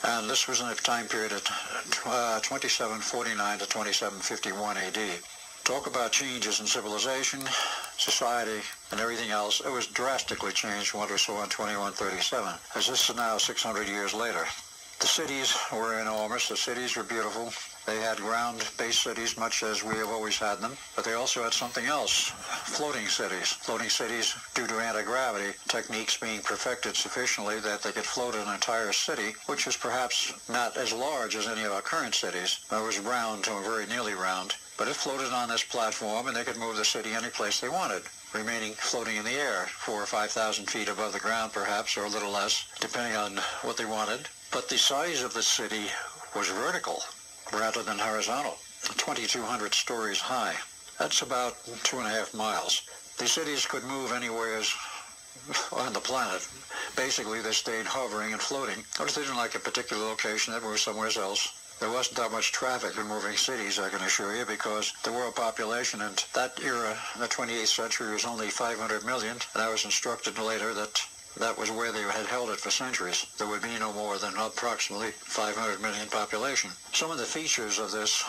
And this was in a time period of 2749 to 2751 AD. Talk about changes in civilization, society, and everything else. It was drastically changed from what we saw in 2137, as this is now 600 years later. The cities were enormous. The cities were beautiful. They had ground-based cities, much as we have always had them, but they also had something else, floating cities. Floating cities, due to anti-gravity techniques being perfected sufficiently that they could float an entire city, which was perhaps not as large as any of our current cities. It was round to very nearly round, but it floated on this platform, and they could move the city any place they wanted, remaining floating in the air, 4,000 or 5,000 feet above the ground perhaps, or a little less, depending on what they wanted. But the size of the city was vertical rather than horizontal, 2,200 stories high. That's about 2.5 miles. These cities could move anywhere on the planet. Basically, they stayed hovering and floating. Of course, they didn't like a particular location, they moved somewhere else. There wasn't that much traffic in moving cities, I can assure you, because the world population in that era, the 28th century, was only 500 million, and I was instructed later that that was where they had held it for centuries. There would be no more than approximately 500 million population. Some of the features of this,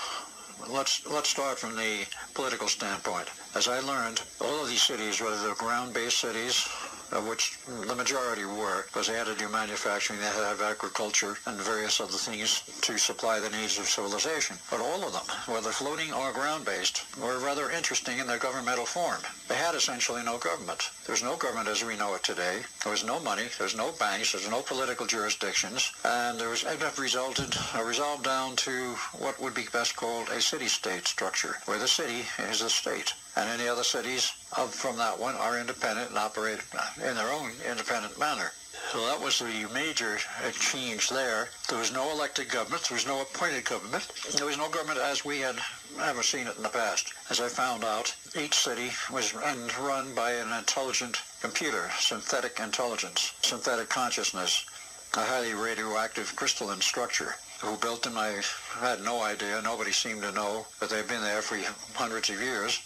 let's start from the political standpoint. As I learned, all of these cities, whether they're ground-based cities, of which the majority were, because they had to do manufacturing, they had to have agriculture and various other things to supply the needs of civilization. But all of them, whether floating or ground-based, were rather interesting in their governmental form. They had essentially no government. There was no government as we know it today. There was no money, there was no banks, there was no political jurisdictions, and there was resolved down to what would be best called a city-state structure, where the city is a state. And any other cities from that one are independent and operate in their own independent manner. So that was the major change there. There was no elected government. There was no appointed government. There was no government as we had ever seen it in the past. As I found out, each city was run by an intelligent computer, synthetic intelligence, synthetic consciousness, a highly radioactive crystalline structure. Who built them, I had no idea. Nobody seemed to know, but they've been there for hundreds of years.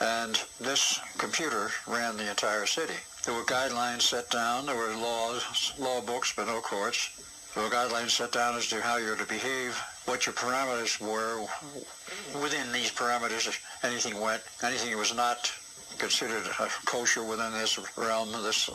And this computer ran the entire city. There were guidelines set down. There were law books, but no courts. There were guidelines set down as to how you're to behave, what your parameters were. Within these parameters, anything went. Anything that was not considered kosher within this realm, this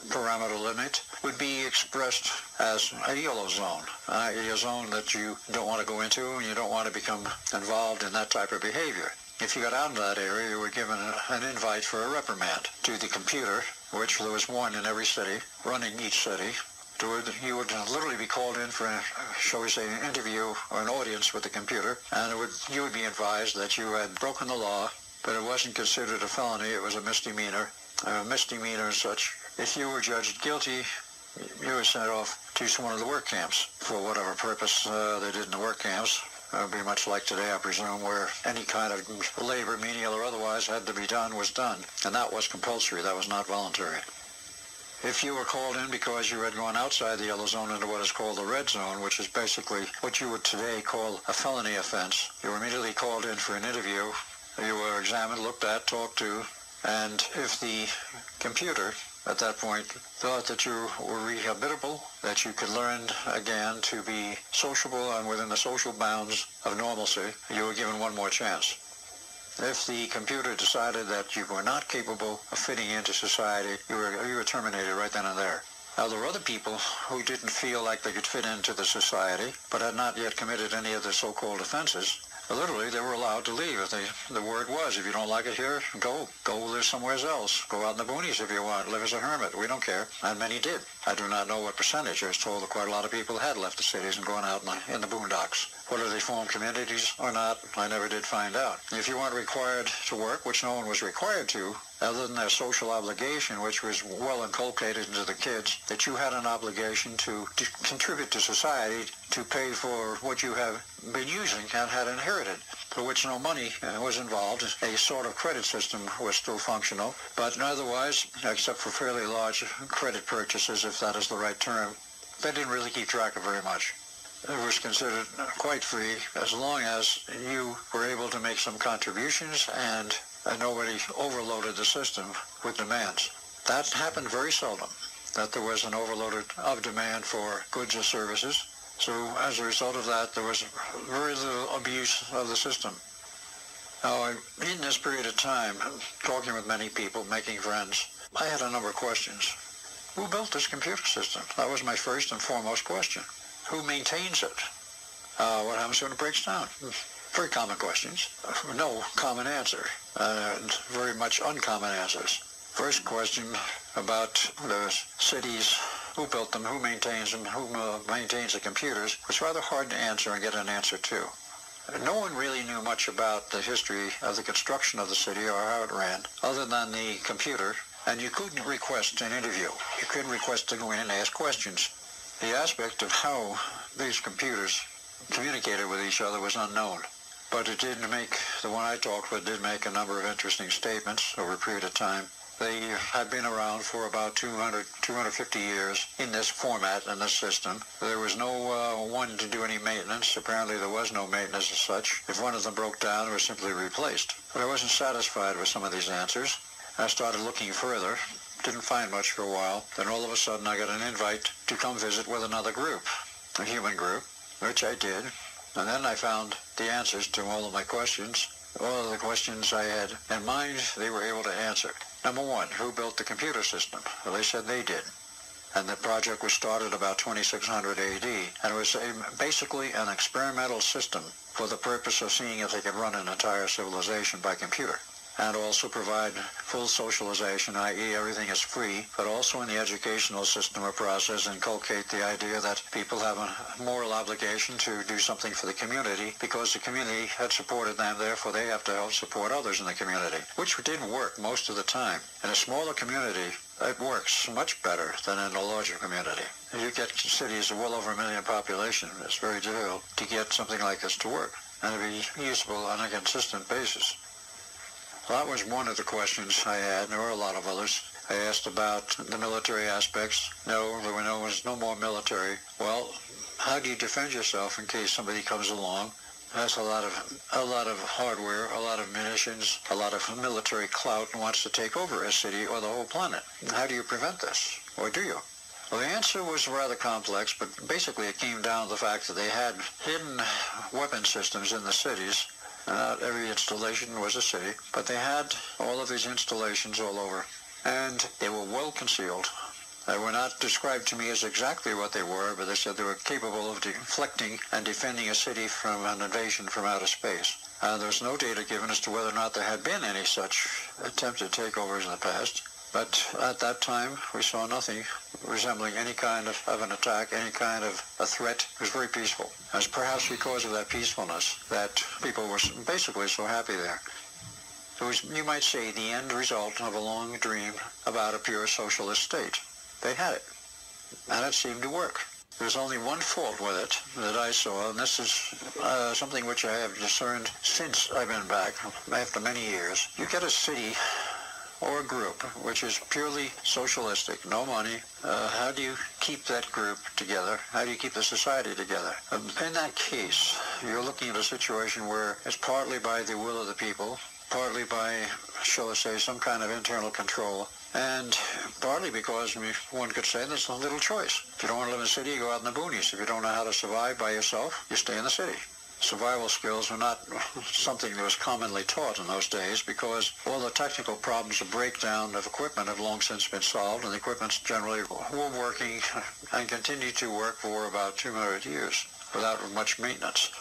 parameter limit, would be expressed as a yellow zone, a zone that you don't want to go into and you don't want to become involved in that type of behavior. If you got out into that area, you were given an invite for a reprimand to the computer, which there was one in every city, running each city. You would literally be called in for, shall we say, an interview or an audience with the computer, and you would be advised that you had broken the law, but it wasn't considered a felony, it was a misdemeanor. A misdemeanor and such. If you were judged guilty, you were sent off to one of the work camps for whatever purpose they did in the work camps. It would be much like today, I presume, where any kind of labor, menial or otherwise, had to be done was done. And that was compulsory. That was not voluntary. If you were called in because you had gone outside the yellow zone into what is called the red zone, which is basically what you would today call a felony offense, you were immediately called in for an interview. You were examined, looked at, talked to, and if the computer at that point thought that you were rehabilitable, that you could learn again to be sociable and within the social bounds of normalcy, you were given one more chance. If the computer decided that you were not capable of fitting into society, you were terminated right then and there. Now, there were other people who didn't feel like they could fit into the society, but had not yet committed any of the so-called offenses. Literally, they were allowed to leave. If the word was, if you don't like it here, go live somewhere else. Go out in the boonies if you want. Live as a hermit. We don't care. And many did. I do not know what percentage. I was told that quite a lot of people had left the cities and gone out in the boondocks. Whether they formed communities or not, I never did find out. If you weren't required to work, which no one was required to, other than their social obligation, which was well inculcated into the kids, that you had an obligation to contribute to society, to pay for what you have been using and had inherited, for which no money was involved. A sort of credit system was still functional, but otherwise, except for fairly large credit purchases, if that is the right term, they didn't really keep track of very much. It was considered quite free as long as you were able to make some contributions and nobody overloaded the system with demands. That happened very seldom. that there was an overload of demand for goods or services. So as a result of that, there was very little abuse of the system. Now, in this period of time, talking with many people, making friends, I had a number of questions. Who built this computer system? That was my first and foremost question. Who maintains it? What happens when it breaks down? Very common questions. No common answer, and very much uncommon answers. First question about the cities, who built them, who maintains them, who maintains the computers, was rather hard to answer and get an answer to. No one really knew much about the history of the construction of the city or how it ran, other than the computer, and you couldn't request an interview. You couldn't request to go in and ask questions. The aspect of how these computers communicated with each other was unknown. But it did make, the one I talked with did make a number of interesting statements over a period of time. They had been around for about 250 years in this format, in this system. There was no one to do any maintenance. Apparently there was no maintenance as such. If one of them broke down, it was simply replaced. But I wasn't satisfied with some of these answers. I started looking further. Didn't find much for a while. Then all of a sudden I got an invite to come visit with another group, a human group, which I did. And then I found the answers to all of my questions. All of the questions I had in mind, they were able to answer. Number one, who built the computer system? Well, they said they did. And the project was started about 2600 AD. And it was basically an experimental system for the purpose of seeing if they could run an entire civilization by computer. And also provide full socialization, i.e. everything is free, but also in the educational system or process inculcate the idea that people have a moral obligation to do something for the community because the community had supported them, therefore they have to help support others in the community, which didn't work most of the time. In a smaller community, it works much better than in a larger community. You get cities of well over 1 million population, it's very difficult to get something like this to work and to be usable on a consistent basis. Well, that was one of the questions I had. There were a lot of others. I asked about the military aspects. No, there was no more military. Well, how do you defend yourself in case somebody comes along? That's a lot of hardware, a lot of munitions, a lot of military clout and wants to take over a city or the whole planet. How do you prevent this? Or do you? Well, the answer was rather complex, but basically it came down to the fact that they had hidden weapon systems in the cities. Not every installation was a city, but they had all of these installations all over, and they were well concealed. They were not described to me as exactly what they were, but they said they were capable of deflecting and defending a city from an invasion from outer space. There's no data given as to whether or not there had been any such attempted takeovers in the past. But at that time, we saw nothing resembling any kind of an attack, any kind of a threat. It was very peaceful. It was perhaps because of that peacefulness that people were basically so happy there. It was, you might say, the end result of a long dream about a pure socialist state. They had it, and it seemed to work. There's only one fault with it that I saw, and this is something which I have discerned since I've been back, after many years. You get a city or a group which is purely socialistic, no money. How do you keep that group together? How do you keep the society together? In that case, you're looking at a situation where it's partly by the will of the people, partly by, shall I say, some kind of internal control, and partly because one could say there's no little choice. If you don't want to live in the city, you go out in the boonies. If you don't know how to survive by yourself, you stay in the city. Survival skills were not something that was commonly taught in those days because all the technical problems of breakdown of equipment have long since been solved, and the equipments generally were working and continue to work for about 200 years without much maintenance.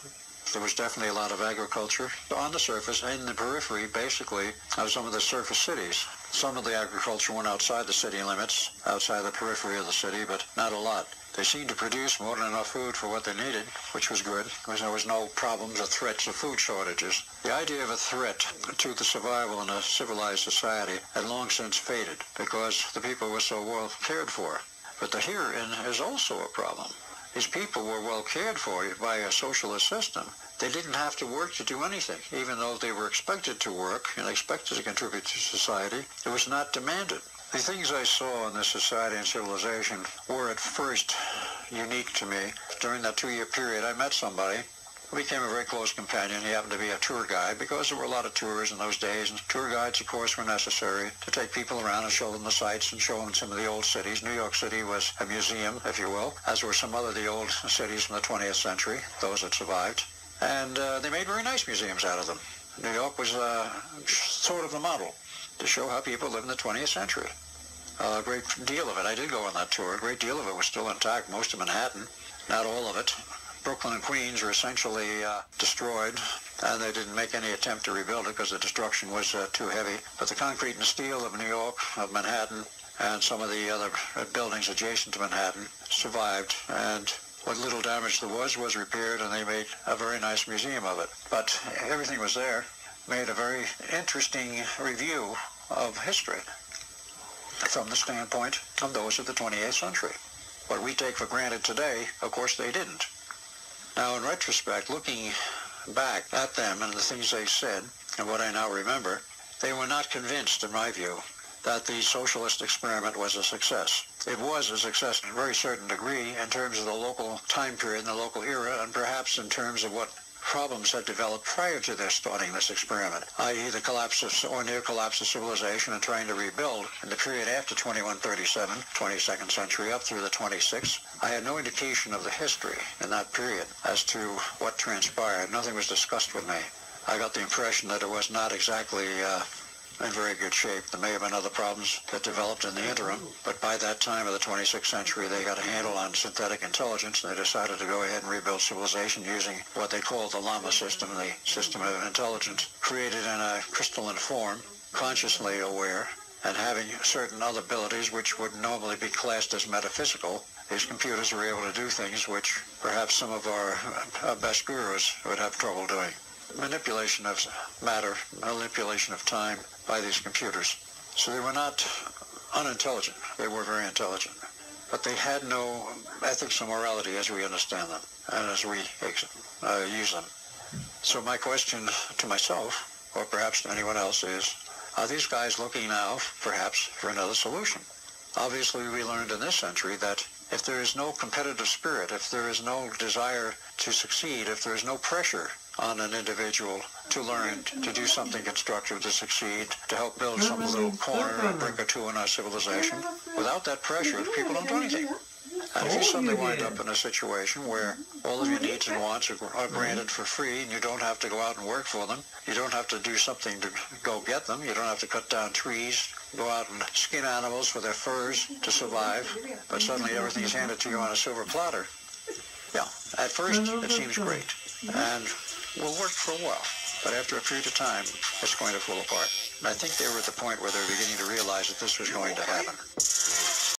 There was definitely a lot of agriculture on the surface, in the periphery, basically, of some of the surface cities. Some of the agriculture went outside the city limits, outside the periphery of the city, but not a lot. They seemed to produce more than enough food for what they needed, which was good, because there was no problems or threats of food shortages. The idea of a threat to the survival in a civilized society had long since faded, because the people were so well cared for. But the herein is also a problem. These people were well cared for by a socialist system. They didn't have to work to do anything, even though they were expected to work and expected to contribute to society. It was not demanded. The things I saw in this society and civilization were at first unique to me. During that 2-year period, I met somebody became a very close companion. He happened to be a tour guide because there were a lot of tours in those days, and tour guides, of course, were necessary to take people around and show them the sights and show them some of the old cities. New York City was a museum, if you will, as were some other of the old cities from the 20th century, those that survived. And they made very nice museums out of them. New York was sort of the model to show how people lived in the 20th century. A great deal of it, I did go on that tour, a great deal of it was still intact, most of Manhattan, not all of it. Brooklyn and Queens were essentially destroyed, and they didn't make any attempt to rebuild it because the destruction was too heavy. But the concrete and steel of New York, of Manhattan, and some of the other buildings adjacent to Manhattan survived, and what little damage there was repaired, and they made a very nice museum of it. But everything was there, made a very interesting review of history from the standpoint of those of the 28th century. What we take for granted today, of course, they didn't. Now, in retrospect, looking back at them and the things they said, and what I now remember, they were not convinced, in my view, that the socialist experiment was a success. It was a success to a very certain degree in terms of the local time period and the local era, and perhaps in terms of what problems had developed prior to their starting this experiment, i.e. the collapse of, or near collapse of civilization and trying to rebuild in the period after 2137, 22nd century, up through the 26th. I had no indication of the history in that period as to what transpired. Nothing was discussed with me. I got the impression that it was not exactly in very good shape. There may have been other problems that developed in the interim, but by that time of the 26th century, they got a handle on synthetic intelligence, and they decided to go ahead and rebuild civilization using what they called the Lama system, the system of intelligence, created in a crystalline form, consciously aware, and having certain other abilities which would normally be classed as metaphysical. These computers were able to do things which perhaps some of our best gurus would have trouble doing. Manipulation of matter, manipulation of time by these computers. So they were not unintelligent. They were very intelligent. But they had no ethics or morality as we understand them and as we use them. So my question to myself, or perhaps to anyone else, is, are these guys looking now, perhaps, for another solution? Obviously, we learned in this century that if there is no competitive spirit, if there is no desire to succeed, if there is no pressure on an individual to learn, to do something constructive, to succeed, to help build some little corner, a brick or two in our civilization, without that pressure, people don't do anything. And if you suddenly wind up in a situation where all of your needs and wants are granted for free, and you don't have to go out and work for them, you don't have to do something to go get them, you don't have to cut down trees, go out and skin animals for their furs to survive, but suddenly everything is handed to you on a silver platter. Yeah, at first it seems great, and will work for a while, but after a period of time, it's going to fall apart. And I think they were at the point where they were beginning to realize that this was going to happen.